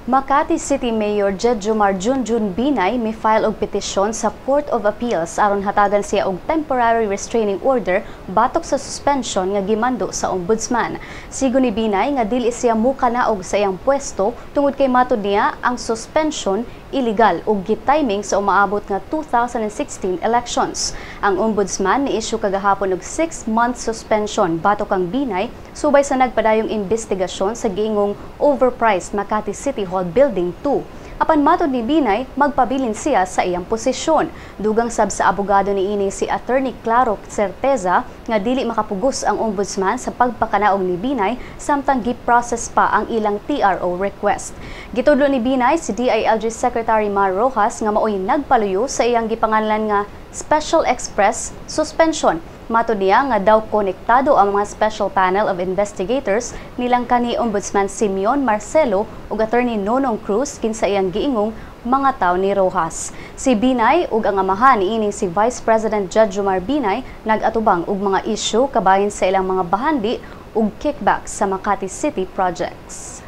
Makati City Mayor Jedjomar Junjun Binay may file og petisyon sa Court of Appeals aron hatagan siya og temporary restraining order batok sa suspension nga gimando sa ombudsman. Sigon ni Binay nga dili siya mukanaog sa iyang pwesto tungod kay matud niya ang suspension illegal ug gitiming sa umaabot nga 2016 elections. Ang ombudsman ni-issue kagahapon og 6-month suspension batok kang Binay subay sa nagpadayong investigasyon sa giingong overpriced Makati City Hall Building 2. Apan matud ni Binay, magpabilin siya sa iyang posisyon. Dugang sab sa abogado niini si Attorney Claro Certeza nga dili makapugos ang ombudsman sa pagpakanaog ni Binay samtang gi-process pa ang ilang TRO request. Gitudlo ni Binay si DILG Secretary Mar Rojas nga maoy nagpaluyo sa iyang gipanganlan nga Special Express Suspension. Matud niya nga daw konektado ang mga Special Panel of Investigators nilang kani Ombudsman Simeon Marcelo ug Attorney Nonong Cruz kinsa iyang giingong mga tawo ni Rojas. Si Binay ug ang amahan niining si Vice President Jedjomar Binay nag-atubang og mga issue kabahin sa ilang mga bahandi ug kickbacks sa Makati City projects.